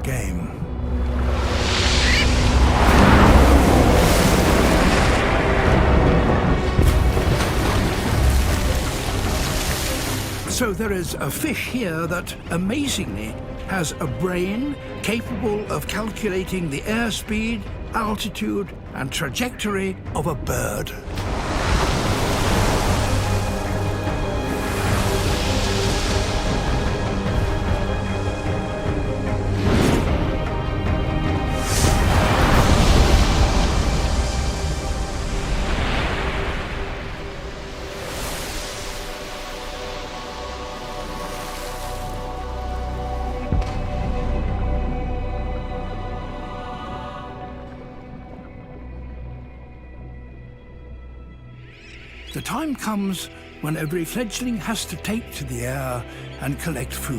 game. So there is a fish here that, amazingly, has a brain capable of calculating the airspeed, altitude, and trajectory of a bird. The time comes when every fledgling has to take to the air and collect food.